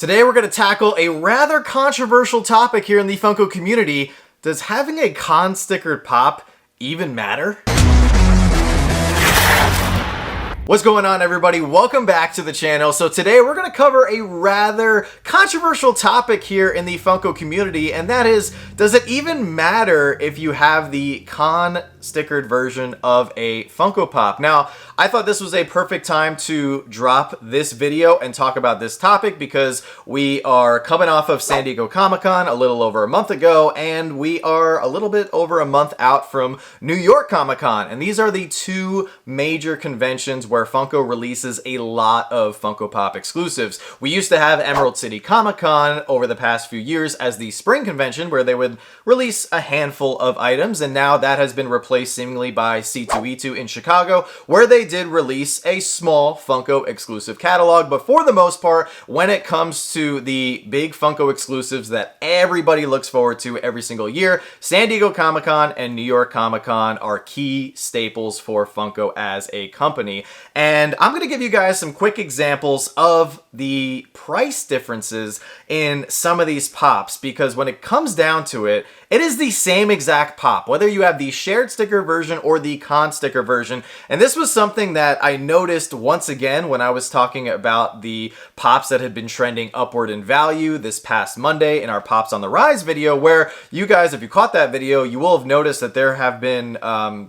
Today we're going to tackle a rather controversial topic here in the Funko community. Does having a con stickered pop even matter? What's going on, everybody? Welcome back to the channel. So today we're going to cover a rather controversial topic here in the Funko community, and that is, does it even matter if you have the con stickered version of a Funko Pop? Now, I thought this was a perfect time to drop this video and talk about this topic because we are coming off of San Diego Comic-Con a little over a month ago, and we are a little bit over a month out from New York Comic-Con, and these are the two major conventions where Funko releases a lot of Funko Pop exclusives. We used to have Emerald City Comic-Con over the past few years as the spring convention where they would release a handful of items, and now that has been replaced seemingly by C2E2 in Chicago, where they did release a small Funko exclusive catalog. But for the most part, when it comes to the big Funko exclusives that everybody looks forward to every single year, San Diego Comic-Con and New York Comic-Con are key staples for Funko as a company. And I'm going to give you guys some quick examples of the price differences in some of these pops, because when it comes down to it, it is the same exact pop, whether you have the shared sticker version or the con sticker version. And this was something that I noticed once again when I was talking about the pops that had been trending upward in value this past Monday in our Pops on the Rise video, where you guys, if you caught that video, you will have noticed that there have been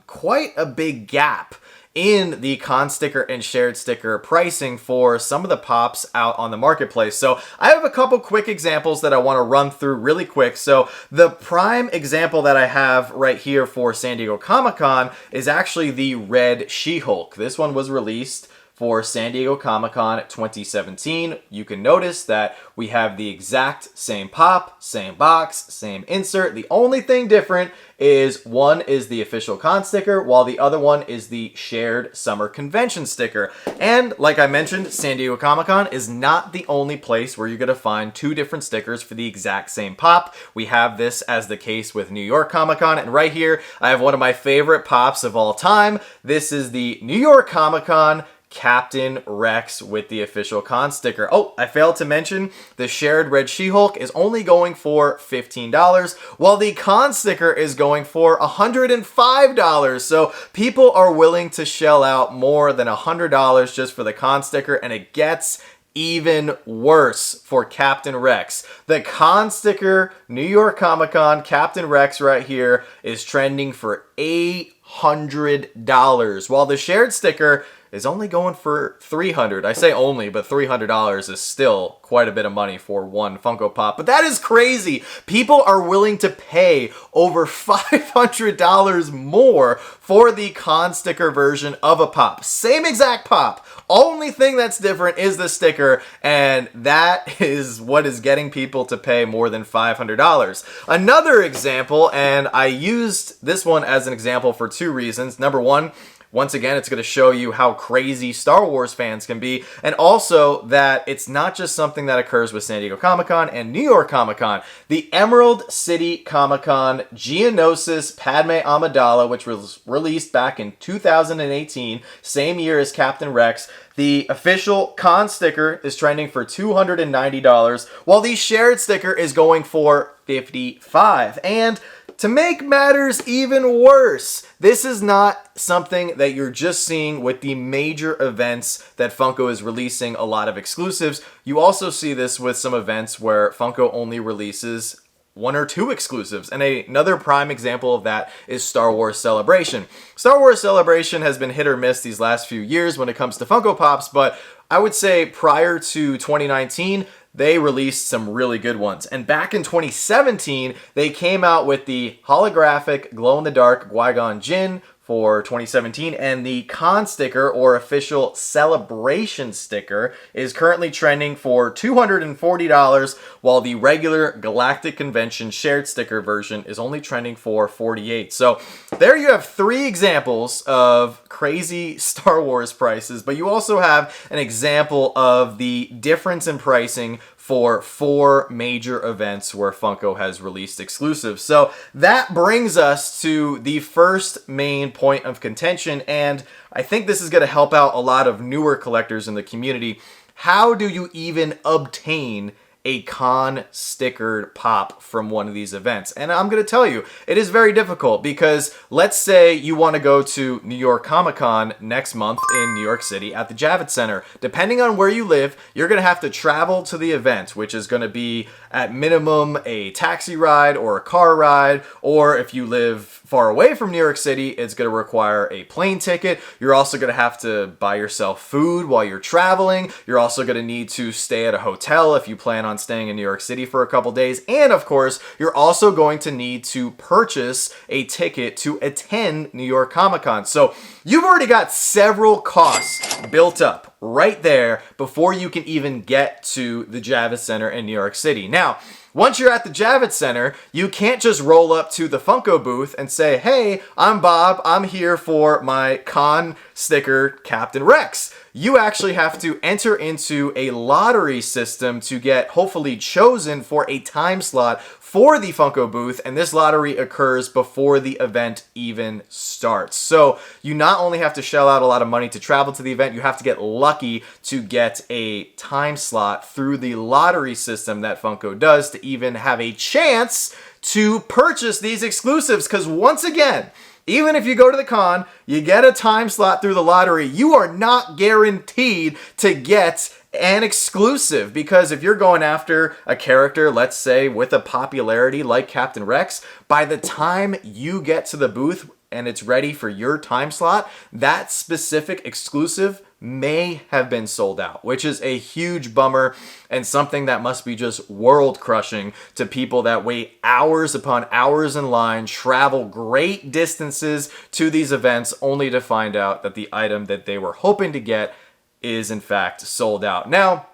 quite a big gap in the con sticker and shared sticker pricing for some of the pops out on the marketplace. So I have a couple quick examples that I want to run through really quick. So the prime example that I have right here for San Diego Comic-Con is actually the red She-Hulk. This one was released for San Diego Comic-Con 2017. You can notice that we have the exact same pop, same box, same insert. The only thing different is one is the official con sticker, while the other one is the shared summer convention sticker. And like I mentioned, San Diego Comic-Con is not the only place where you're going to find two different stickers for the exact same pop. We have this as the case with New York Comic-Con, and right here I have one of my favorite pops of all time. This is the New York Comic-Con Captain Rex with the official con sticker. Oh, I failed to mention the shared red She-Hulk is only going for $15, while the con sticker is going for $105. So people are willing to shell out more than $100 just for the con sticker, and it gets even worse for Captain Rex. The con sticker, New York Comic-Con, Captain Rex right here is trending for $800, while the shared sticker is only going for $300. I say only, but $300 is still quite a bit of money for one Funko Pop. But that is crazy. People are willing to pay over $500 more for the con sticker version of a pop. Same exact pop. Only thing that's different is the sticker, and that is what is getting people to pay more than $500. Another example, and I used this one as an example for two reasons. Number one, once again, it's going to show you how crazy Star Wars fans can be, and also that it's not just something that occurs with San Diego Comic-Con and New York Comic-Con. The Emerald City Comic-Con Geonosis Padme Amidala, which was released back in 2018, same year as Captain Rex, the official con sticker is trending for $290, while the shared sticker is going for $55. And to make matters even worse, this is not something that you're just seeing with the major events that Funko is releasing a lot of exclusives. You also see this with some events where Funko only releases one or two exclusives. And another prime example of that is Star Wars Celebration. Star Wars Celebration has been hit or miss these last few years when it comes to Funko Pops, but I would say prior to 2019, they released some really good ones. And back in 2017, they came out with the holographic glow-in-the-dark Qui-Gon Jinn for 2017, and the con sticker or official celebration sticker is currently trending for $240, while the regular Galactic Convention shared sticker version is only trending for $48. So there you have three examples of crazy Star Wars prices, but you also have an example of the difference in pricing for four major events where Funko has released exclusives. So that brings us to the first main point of contention, and I think this is going to help out a lot of newer collectors in the community. how do you even obtain a con stickered pop from one of these events? And I'm going to tell you, it is very difficult because let's say you want to go to New York Comic Con next month in New York City at the Javits Center. Depending on where you live, you're going to have to travel to the event, which is going to be at minimum a taxi ride or a car ride, or if you live far away from New York City, it's going to require a plane ticket. You're also going to have to buy yourself food while you're traveling. You're also going to need to stay at a hotel if you plan on staying in New York City for a couple days. And of course, you're also going to need to purchase a ticket to attend New York Comic Con. So you've already got several costs built up right there before you can even get to the Javits Center in New York City. Now, once you're at the Javits Center, you can't just roll up to the Funko booth and say, hey, I'm Bob, I'm here for my con sticker Captain Rex. You actually have to enter into a lottery system to get hopefully chosen for a time slot for the Funko booth, and this lottery occurs before the event even starts. So you not only have to shell out a lot of money to travel to the event, you have to get lucky to get a time slot through the lottery system that Funko does to even have a chance to purchase these exclusives. Because once again, even if you go to the con, you get a time slot through the lottery, you are not guaranteed to get an exclusive, because if you're going after a character, let's say with a popularity like Captain Rex, by the time you get to the booth and it's ready for your time slot, that specific exclusive may have been sold out, which is a huge bummer and something that must be just world crushing to people that wait hours upon hours in line, travel great distances to these events only to find out that the item that they were hoping to get is in fact sold out. Now,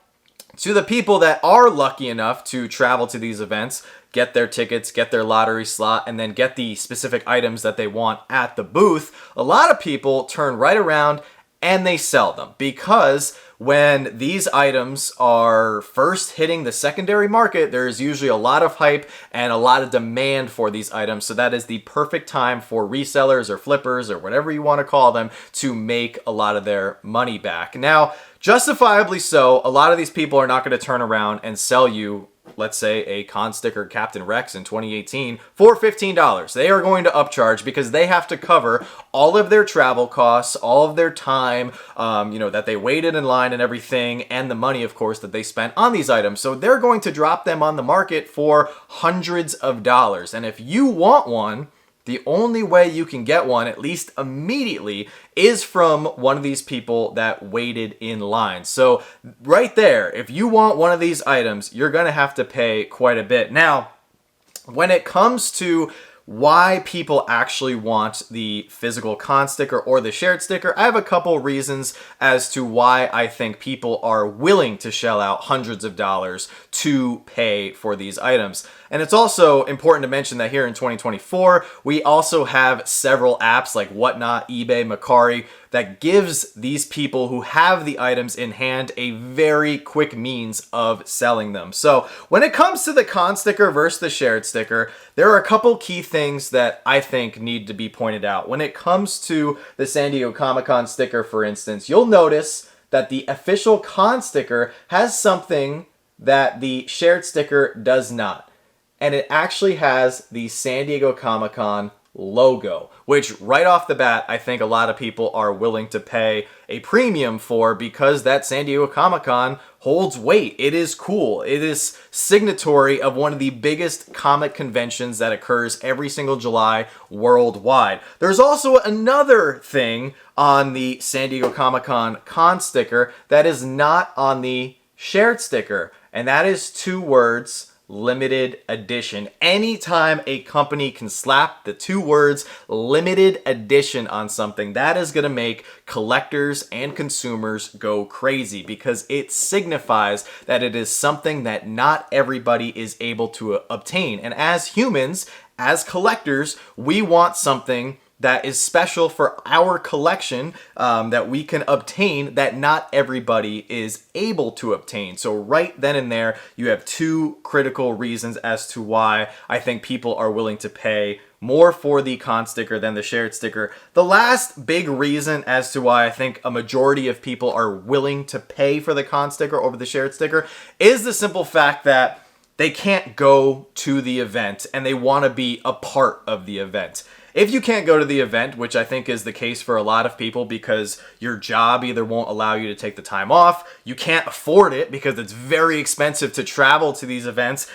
to the people that are lucky enough to travel to these events, get their tickets, get their lottery slot, and then get the specific items that they want at the booth, a lot of people turn right around and they sell them, because when these items are first hitting the secondary market, there's usually a lot of hype and a lot of demand for these items. So that is the perfect time for resellers or flippers or whatever you want to call them to make a lot of their money back. Now, justifiably so, a lot of these people are not going to turn around and sell you, let's say, a con sticker Captain Rex in 2018 for $15. They are going to upcharge because they have to cover all of their travel costs, all of their time, that they waited in line and everything, and the money, of course, that they spent on these items. So they're going to drop them on the market for hundreds of dollars. And if you want one, the only way you can get one, at least immediately, is from one of these people that waited in line. So right there, if you want one of these items, you're going to have to pay quite a bit. Now, when it comes to why people actually want the physical con sticker or the shared sticker, I have a couple reasons as to why I think people are willing to shell out hundreds of dollars to pay for these items. And it's also important to mention that here in 2024, we also have several apps like Whatnot, eBay, Mercari, that gives these people who have the items in hand a very quick means of selling them. So when it comes to the con sticker versus the shared sticker, there are a couple key things that I think need to be pointed out. When it comes to the San Diego Comic-Con sticker, for instance, you'll notice that the official con sticker has something that the shared sticker does not. And it actually has the San Diego Comic-Con logo, which right off the bat, I think a lot of people are willing to pay a premium for, because that San Diego Comic-Con holds weight. It is cool. It is signatory of one of the biggest comic conventions that occurs every single July worldwide. There's also another thing on the San Diego Comic-Con con sticker that is not on the shared sticker, and that is two words: limited edition. Anytime a company can slap the two words limited edition on something, that is going to make collectors and consumers go crazy, because it signifies that it is something that not everybody is able to obtain. And as humans, as collectors, we want something that is special for our collection, that we can obtain, that not everybody is able to obtain. So right then and there, you have two critical reasons as to why I think people are willing to pay more for the con sticker than the shared sticker. The last big reason as to why I think a majority of people are willing to pay for the con sticker over the shared sticker is the simple fact that they can't go to the event and they want to be a part of the event. If you can't go to the event, which I think is the case for a lot of people because your job either won't allow you to take the time off, you can't afford it because it's very expensive to travel to these events,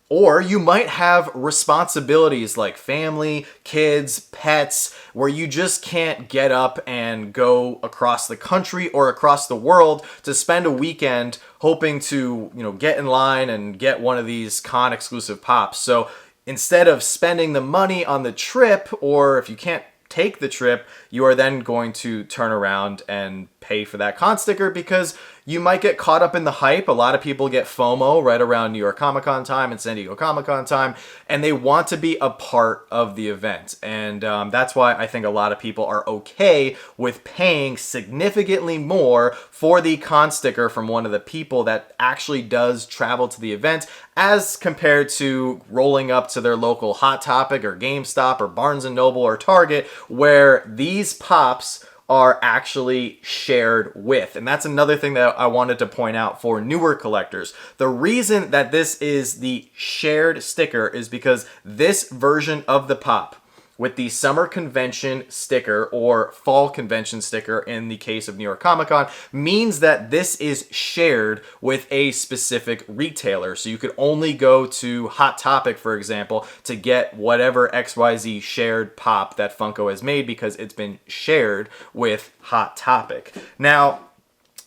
or you might have responsibilities like family, kids, pets, where you just can't get up and go across the country or across the world to spend a weekend hoping to, get in line and get one of these con exclusive pops. So instead of spending the money on the trip, or if you can't take the trip, you are then going to turn around and pay for that con sticker because you might get caught up in the hype. A lot of people get FOMO right around New York Comic Con time and San Diego Comic Con time, and they want to be a part of the event. And that's why I think a lot of people are okay with paying significantly more for the con sticker from one of the people that actually does travel to the event as compared to rolling up to their local Hot Topic or GameStop or Barnes & Noble or Target, where these pops are actually shared with. And that's another thing that I wanted to point out for newer collectors. The reason that this is the shared sticker is because this version of the pop, with the summer convention sticker or fall convention sticker in the case of New York Comic Con, means that this is shared with a specific retailer. So you could only go to Hot Topic, for example, to get whatever XYZ shared pop that Funko has made because it's been shared with Hot Topic. Now,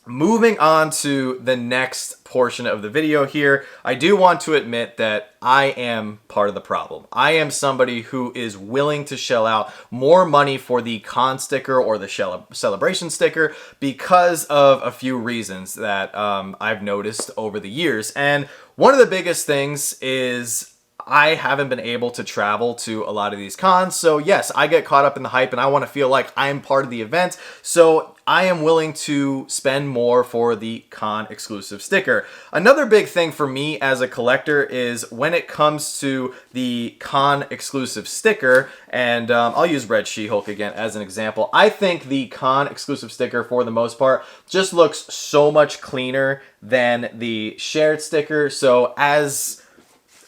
moving on to the next portion of the video here, I do want to admit that I am part of the problem. I am somebody who is willing to shell out more money for the con sticker or the celebration sticker because of a few reasons that I've noticed over the years. And one of the biggest things is I haven't been able to travel to a lot of these cons. So yes, I get caught up in the hype and I want to feel like I'm part of the event. So I am willing to spend more for the con exclusive sticker. Another big thing for me as a collector is when it comes to the con exclusive sticker, and I'll use Red She-Hulk again as an example. I think the con exclusive sticker for the most part just looks so much cleaner than the shared sticker. So as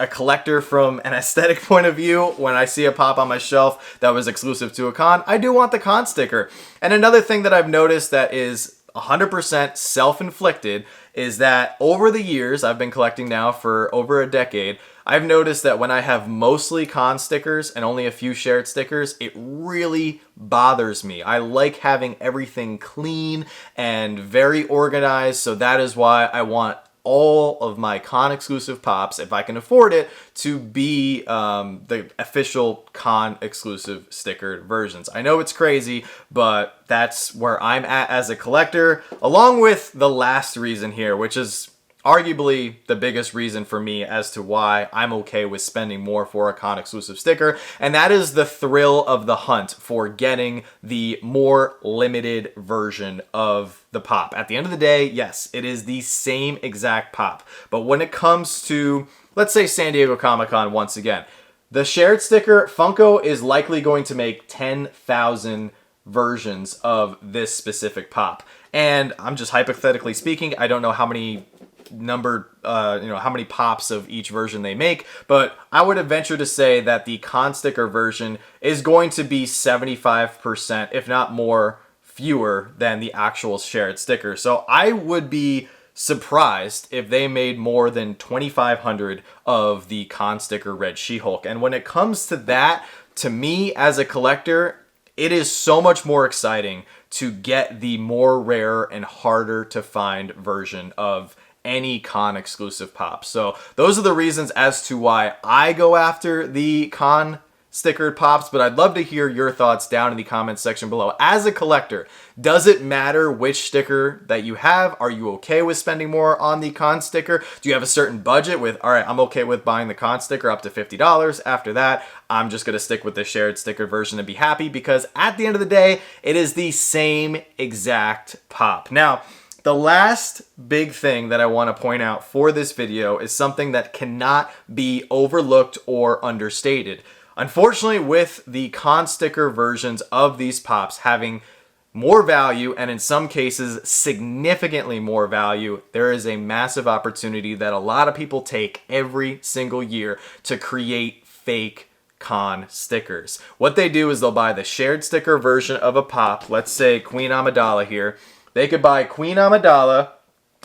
a collector from an aesthetic point of view, when I see a pop on my shelf that was exclusive to a con, I do want the con sticker. And another thing that I've noticed that is 100% self-inflicted is that over the years, I've been collecting now for over a decade, I've noticed that when I have mostly con stickers and only a few shared stickers, it really bothers me. I like having everything clean and very organized, so that is why I want all of my con exclusive pops, if I can afford it, to be the official con exclusive stickered versions. I know it's crazy, but that's where I'm at as a collector, along with the last reason here, which is arguably the biggest reason for me as to why I'm okay with spending more for a con exclusive sticker, and that is the thrill of the hunt for getting the more limited version of the pop. At the end of the day, yes, it is the same exact pop, but when it comes to, let's say, San Diego Comic Con once again, the shared sticker, Funko is likely going to make 10,000 versions of this specific pop. And I'm just hypothetically speaking, I don't know how many how many pops of each version they make, but I would venture to say that the con sticker version is going to be 75%, if not more, fewer than the actual shared sticker. So I would be surprised if they made more than 2,500 of the con sticker Red She-Hulk. And when it comes to that, to me as a collector, it is so much more exciting to get the more rare and harder to find version of any con exclusive pop. So those are the reasons as to why I go after the con stickered pops, but I'd love to hear your thoughts down in the comments section below. As a collector, does it matter which sticker that you have? Are you okay with spending more on the con sticker? Do you have a certain budget with, all right, I'm okay with buying the con sticker up to $50. After that, I'm just going to stick with the shared sticker version and be happy, because at the end of the day, it is the same exact pop. Now, the last big thing that I want to point out for this video is something that cannot be overlooked or understated. Unfortunately, with the con sticker versions of these pops having more value, and in some cases significantly more value, there is a massive opportunity that a lot of people take every single year to create fake con stickers. What they do is they'll buy the shared sticker version of a pop. Let's say Queen Amidala here. They could buy Queen Amidala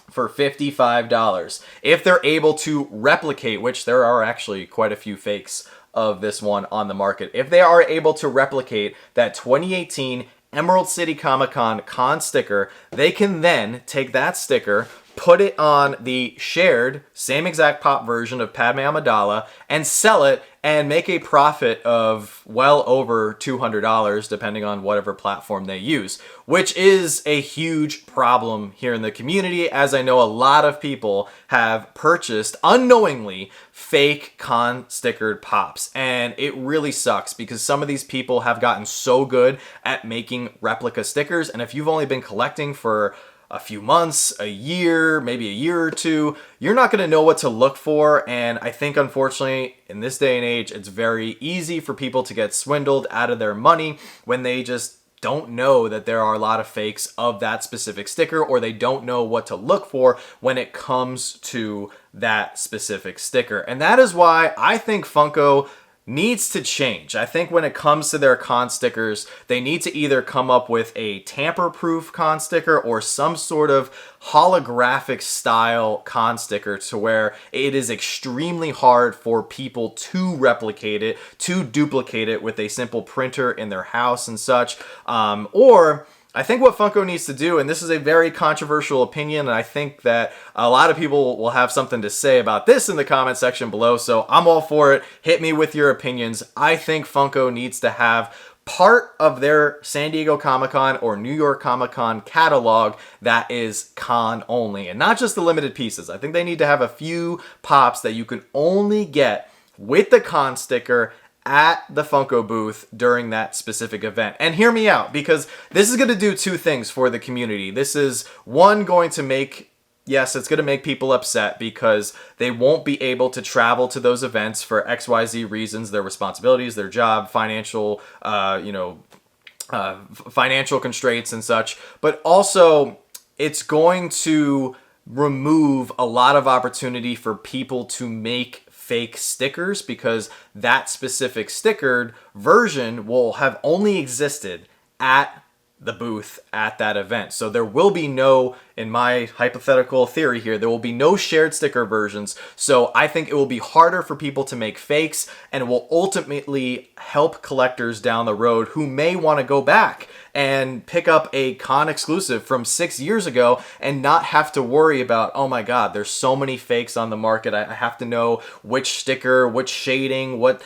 for $55 if they're able to replicate, which there are actually quite a few fakes of this one on the market. If they are able to replicate that 2018 Emerald City Comic Con sticker, they can then take that sticker, put it on the shared, same exact pop version of Padme Amidala, and sell it and make a profit of well over $200, depending on whatever platform they use, which is a huge problem here in the community, as I know a lot of people have purchased unknowingly fake con stickered pops. And it really sucks because some of these people have gotten so good at making replica stickers, and if you've only been collecting for a few months, a year, maybe a year or two, you're not going to know what to look for. And I think, unfortunately, in this day and age, it's very easy for people to get swindled out of their money when they just don't know that there are a lot of fakes of that specific sticker, or they don't know what to look for when it comes to that specific sticker. And that is why I think Funko needs to change. I think when it comes to their con stickers, they need to either come up with a tamper-proof con sticker or some sort of holographic style con sticker to where it is extremely hard for people to replicate it, to duplicate it with a simple printer in their house and such. Or I think what Funko needs to do, and this is a very controversial opinion, and I think that a lot of people will have something to say about this in the comment section below, so I'm all for it. Hit me with your opinions. I think Funko needs to have part of their San Diego Comic-Con or New York Comic-Con catalog that is con only, and not just the limited pieces. I think they need to have a few pops that you can only get with the con sticker at the Funko booth during that specific event. And hear me out, because this is going to do two things for the community. This is, one, going to make, yes, it's going to make people upset because they won't be able to travel to those events for XYZ reasons, their responsibilities, their job, financial, financial constraints and such. But also, it's going to remove a lot of opportunity for people to make fake stickers, because that specific stickered version will have only existed at the booth at that event. So there will be no, in my hypothetical theory here, there will be no shared sticker versions. So I think it will be harder for people to make fakes, and it will ultimately help collectors down the road who may want to go back and pick up a con exclusive from 6 years ago and not have to worry about, oh my God, there's so many fakes on the market. I have to know which sticker, which shading, what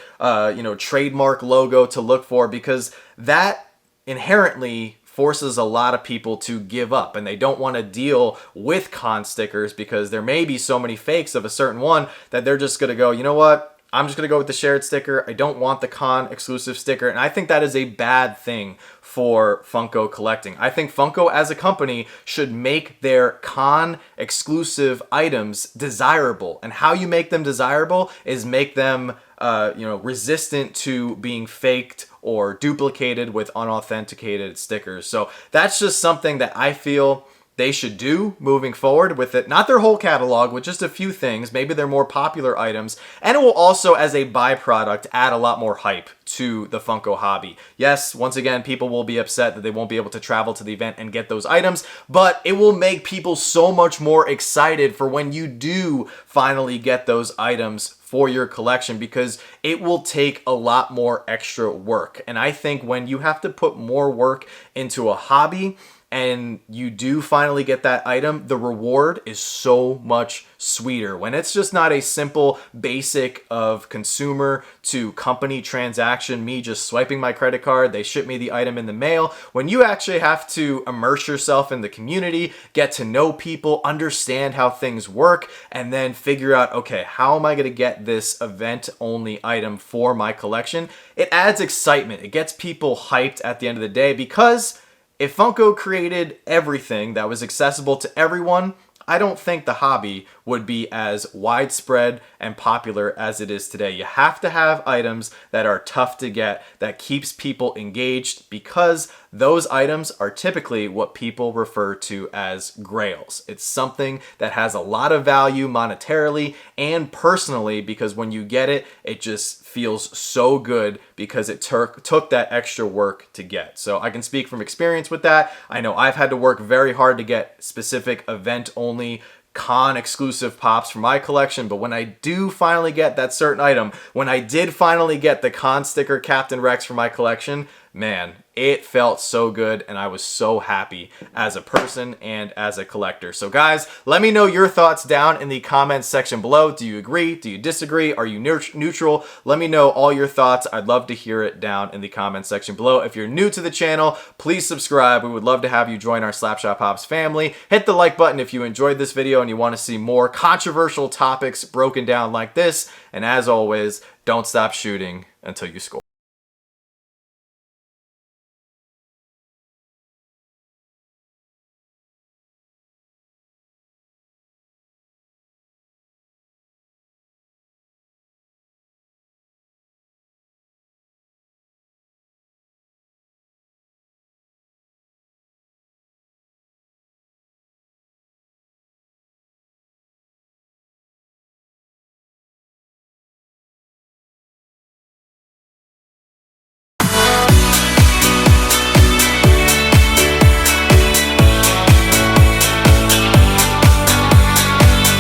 trademark logo to look for, because that inherently forces a lot of people to give up, and they don't want to deal with con stickers because there may be so many fakes of a certain one that they're just going to go, you know what? I'm just going to go with the shared sticker. I don't want the con exclusive sticker. And I think that is a bad thing for Funko collecting. I think Funko as a company should make their con exclusive items desirable. And how you make them desirable is make them resistant to being faked or duplicated with unauthenticated stickers. So that's just something that I feel they should do moving forward with it. Not their whole catalog, with just a few things, maybe their more popular items. And it will also, as a byproduct, add a lot more hype to the Funko hobby. Yes, once again, people will be upset that they won't be able to travel to the event and get those items, but it will make people so much more excited for when you do finally get those items for your collection, because it will take a lot more extra work. And I think when you have to put more work into a hobby and you do finally get that item, the reward is so much sweeter. When it's just not a simple basic of consumer to company transaction, me just swiping my credit card, they ship me the item in the mail. When you actually have to immerse yourself in the community, get to know people, understand how things work, and then figure out, okay, how am I going to get this event only item for my collection? It adds excitement. It gets people hyped at the end of the day, because if Funko created everything that was accessible to everyone, I don't think the hobby would be as widespread and popular as it is today. You have to have items that are tough to get, that keeps people engaged, because those items are typically what people refer to as grails. It's something that has a lot of value monetarily and personally, because when you get it, it just feels so good because it took that extra work to get. So I can speak from experience with that. I know I've had to work very hard to get specific event only con exclusive pops for my collection, but when I do finally get that certain item, when I did finally get the con sticker Captain Rex for my collection, man, it felt so good, and I was so happy as a person and as a collector. So guys, let me know your thoughts down in the comments section below. Do you agree? Do you disagree? Are you neutral? Let me know all your thoughts. I'd love to hear it down in the comments section below. If you're new to the channel, please subscribe. We would love to have you join our Slapshotpops family. Hit the like button if you enjoyed this video and you want to see more controversial topics broken down like this. And as always, don't stop shooting until you score.